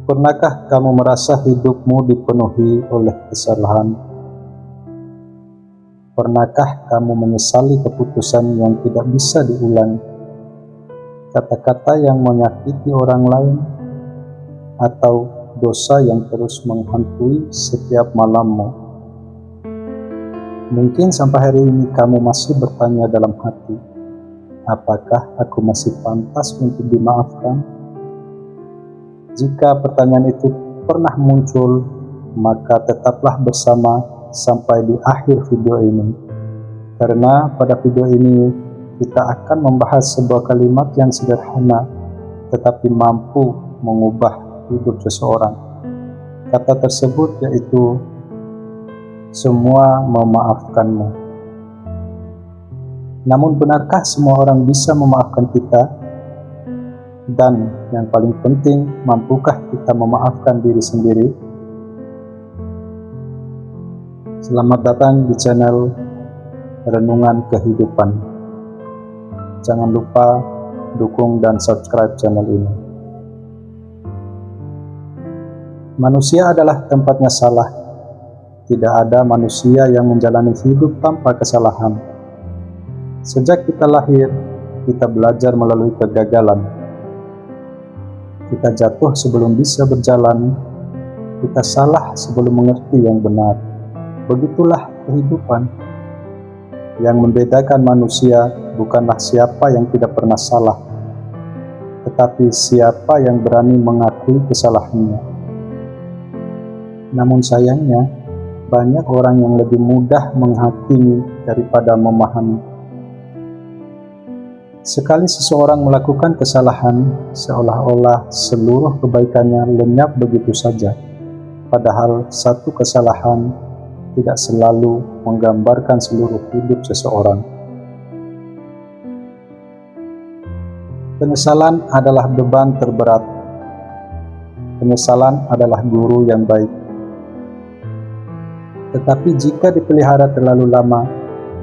Pernahkah kamu merasa hidupmu dipenuhi oleh kesalahan? Pernahkah kamu menyesali keputusan yang tidak bisa diulang? Kata-kata yang menyakiti orang lain? Atau dosa yang terus menghantui setiap malammu? Mungkin sampai hari ini kamu masih bertanya dalam hati, apakah aku masih pantas untuk dimaafkan? Jika pertanyaan itu pernah muncul, maka tetaplah bersama sampai di akhir video ini. Karena pada video ini kita akan membahas sebuah kalimat yang sederhana tetapi mampu mengubah hidup seseorang. Kata tersebut yaitu semua memaafkanmu. Namun benarkah semua orang bisa memaafkan kita? Dan yang paling penting, mampukah kita memaafkan diri sendiri? Selamat datang di channel Renungan Kehidupan. Jangan lupa dukung dan subscribe channel ini. Manusia adalah tempatnya salah. Tidak ada manusia yang menjalani hidup tanpa kesalahan. Sejak kita lahir, kita belajar melalui kegagalan. Kita jatuh sebelum bisa berjalan, kita salah sebelum mengerti yang benar. Begitulah kehidupan. Yang membedakan manusia bukanlah siapa yang tidak pernah salah, tetapi siapa yang berani mengakui kesalahannya. Namun sayangnya, banyak orang yang lebih mudah menghakimi daripada memahami. Sekali seseorang melakukan kesalahan, seolah-olah seluruh kebaikannya lenyap begitu saja. Padahal satu kesalahan tidak selalu menggambarkan seluruh hidup seseorang. Penyesalan adalah beban terberat. Penyesalan adalah guru yang baik. Tetapi jika dipelihara terlalu lama,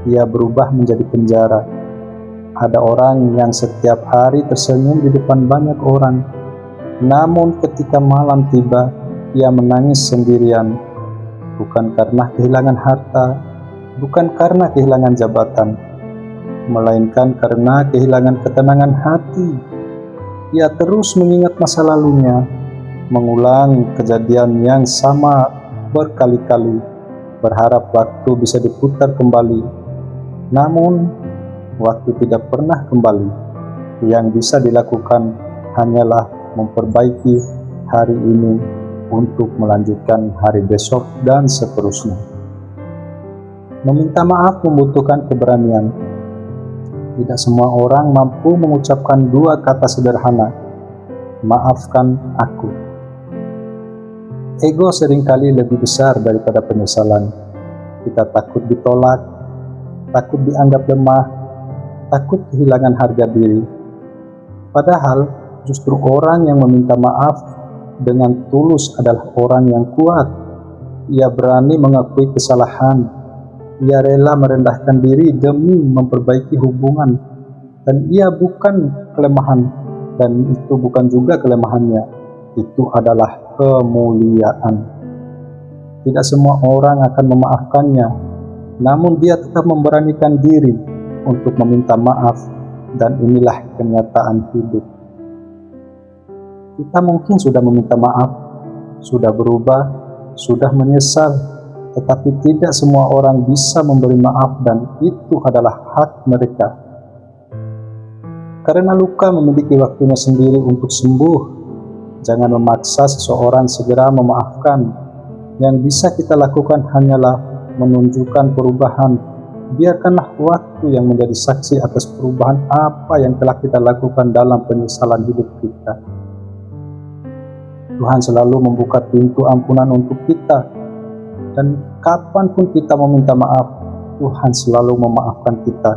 ia berubah menjadi penjara. Ada orang yang setiap hari tersenyum di depan banyak orang, namun ketika malam tiba, ia menangis sendirian, bukan karena kehilangan harta, bukan karena kehilangan jabatan, melainkan karena kehilangan ketenangan hati. Ia terus mengingat masa lalunya, mengulang kejadian yang sama berkali-kali, berharap waktu bisa diputar kembali. Namun, waktu tidak pernah kembali. Yang bisa dilakukan hanyalah memperbaiki hari ini untuk melanjutkan hari besok dan seterusnya. Meminta maaf membutuhkan keberanian. Tidak semua orang mampu mengucapkan dua kata sederhana, maafkan aku. Ego seringkali lebih besar daripada penyesalan. Kita takut ditolak, takut dianggap lemah, takut kehilangan harga diri. Padahal justru orang yang meminta maaf dengan tulus adalah orang yang kuat. Ia berani mengakui kesalahan. Ia rela merendahkan diri demi memperbaiki hubungan. Dan ia bukan kelemahan, dan itu bukan juga kelemahannya. Itu adalah kemuliaan. Tidak semua orang akan memaafkannya, namun dia tetap memberanikan diri untuk meminta maaf, dan inilah kenyataan hidup. Kita mungkin sudah meminta maaf, sudah berubah, sudah menyesal, tetapi tidak semua orang bisa memberi maaf, dan itu adalah hak mereka. Karena luka memiliki waktunya sendiri untuk sembuh. Jangan memaksa seseorang segera memaafkan. Yang bisa kita lakukan hanyalah menunjukkan perubahan. Biarkanlah waktu yang menjadi saksi atas perubahan apa yang telah kita lakukan dalam penyesalan hidup kita. Tuhan selalu membuka pintu ampunan untuk kita, dan kapanpun kita meminta maaf, Tuhan selalu memaafkan kita.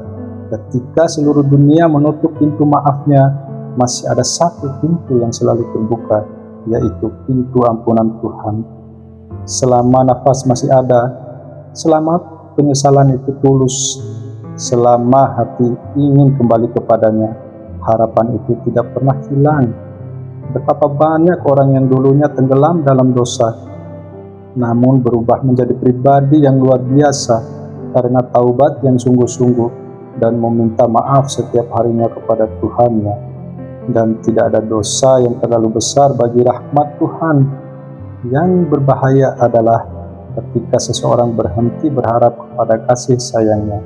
Ketika seluruh dunia menutup pintu maafnya, masih ada satu pintu yang selalu terbuka, yaitu pintu ampunan Tuhan. Selama nafas masih ada, selama penyesalan itu tulus, selama hati ingin kembali kepadanya, harapan itu tidak pernah hilang. Betapa banyak orang yang dulunya tenggelam dalam dosa, namun berubah menjadi pribadi yang luar biasa karena taubat yang sungguh-sungguh dan meminta maaf setiap harinya kepada Tuhannya. Dan tidak ada dosa yang terlalu besar bagi rahmat Tuhan. Yang berbahaya adalah ketika seseorang berhenti berharap kepada kasih sayangnya.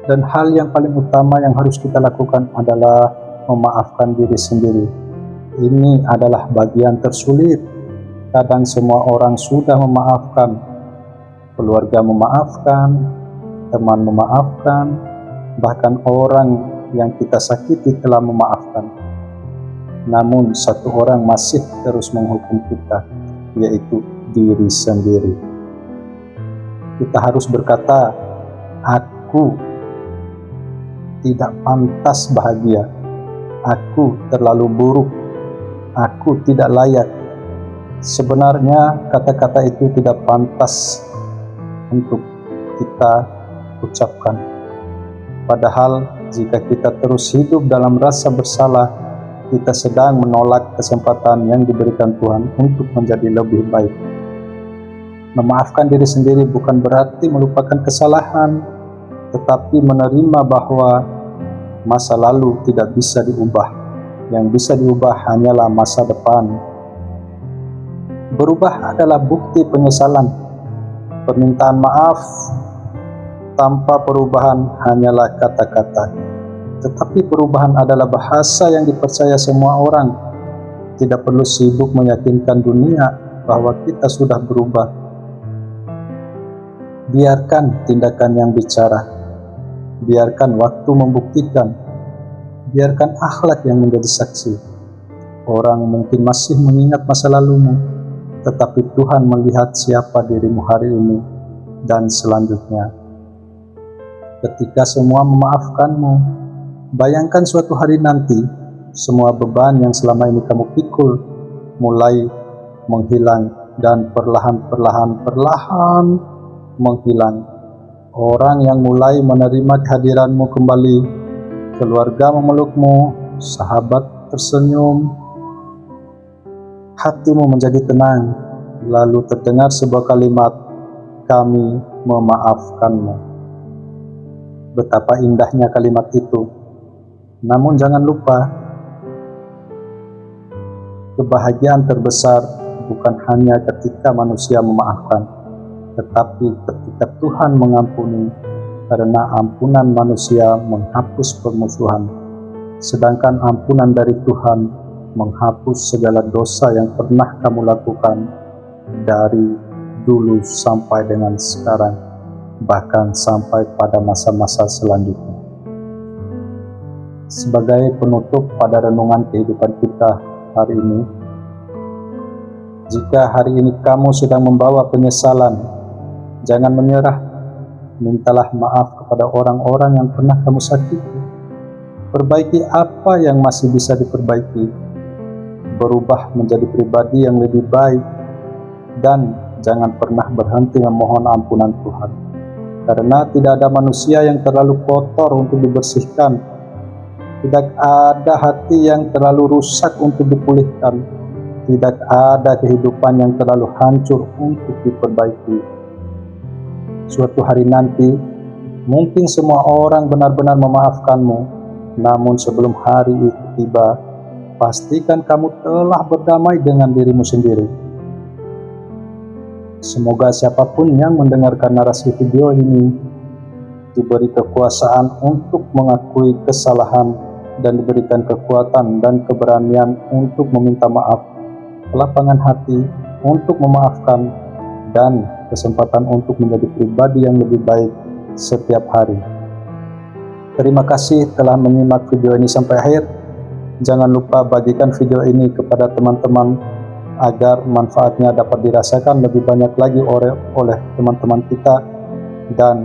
Dan hal yang paling utama yang harus kita lakukan adalah memaafkan diri sendiri. Ini adalah bagian tersulit. Kadang semua orang sudah memaafkan, keluarga memaafkan, teman memaafkan, bahkan orang yang kita sakiti telah memaafkan. Namun satu orang masih terus menghukum kita, yaitu diri sendiri. Kita harus berkata, aku tidak pantas bahagia, aku terlalu buruk, aku tidak layak. Sebenarnya kata-kata itu tidak pantas untuk kita ucapkan. Padahal jika kita terus hidup dalam rasa bersalah, kita sedang menolak kesempatan yang diberikan Tuhan untuk menjadi lebih baik. Memaafkan diri sendiri bukan berarti melupakan kesalahan, tetapi menerima bahwa masa lalu tidak bisa diubah. Yang bisa diubah hanyalah masa depan. Berubah adalah bukti penyesalan. Permintaan maaf tanpa perubahan hanyalah kata-kata. Tetapi perubahan adalah bahasa yang dipercaya semua orang. Tidak perlu sibuk meyakinkan dunia bahwa kita sudah berubah. Biarkan tindakan yang bicara. Biarkan waktu membuktikan. Biarkan akhlak yang menjadi saksi. Orang mungkin masih mengingat masa lalumu, tetapi Tuhan melihat siapa dirimu hari ini dan selanjutnya. Ketika semua memaafkanmu, bayangkan suatu hari nanti, semua beban yang selama ini kamu pikul mulai menghilang dan perlahan menghilang. Orang yang mulai menerima kehadiranmu kembali, keluarga memelukmu, sahabat tersenyum, hatimu menjadi tenang, lalu terdengar sebuah kalimat, kami memaafkanmu. Betapa indahnya kalimat itu. Namun jangan lupa, kebahagiaan terbesar bukan hanya ketika manusia memaafkan, tetapi ketika Tuhan mengampuni, karena ampunan manusia menghapus permusuhan, sedangkan ampunan dari Tuhan menghapus segala dosa yang pernah kamu lakukan dari dulu sampai dengan sekarang, bahkan sampai pada masa-masa selanjutnya. Sebagai penutup pada renungan kehidupan kita hari ini, jika hari ini kamu sedang membawa penyesalan, jangan menyerah. Mintalah maaf kepada orang-orang yang pernah kamu sakiti. Perbaiki apa yang masih bisa diperbaiki. Berubah menjadi pribadi yang lebih baik. Dan jangan pernah berhenti memohon ampunan Tuhan. Karena tidak ada manusia yang terlalu kotor untuk dibersihkan. Tidak ada hati yang terlalu rusak untuk dipulihkan. Tidak ada kehidupan yang terlalu hancur untuk diperbaiki. Suatu hari nanti, mungkin semua orang benar-benar memaafkanmu, namun sebelum hari itu tiba, pastikan kamu telah berdamai dengan dirimu sendiri. Semoga siapapun yang mendengarkan narasi video ini diberi kekuasaan untuk mengakui kesalahan dan diberikan kekuatan dan keberanian untuk meminta maaf, kelapangan hati untuk memaafkan, dan kesempatan untuk menjadi pribadi yang lebih baik setiap hari. Terima kasih telah menyimak video ini sampai akhir. Jangan lupa bagikan video ini kepada teman-teman agar manfaatnya dapat dirasakan lebih banyak lagi oleh teman-teman kita. Dan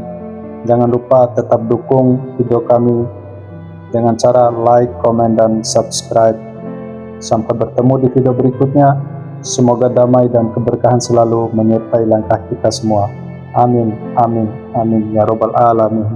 jangan lupa tetap dukung video kami dengan cara like, komen, dan subscribe. Sampai bertemu di video berikutnya. Semoga damai dan keberkahan selalu menyertai langkah kita semua. Amin, amin, amin, ya Rabbal Alamin.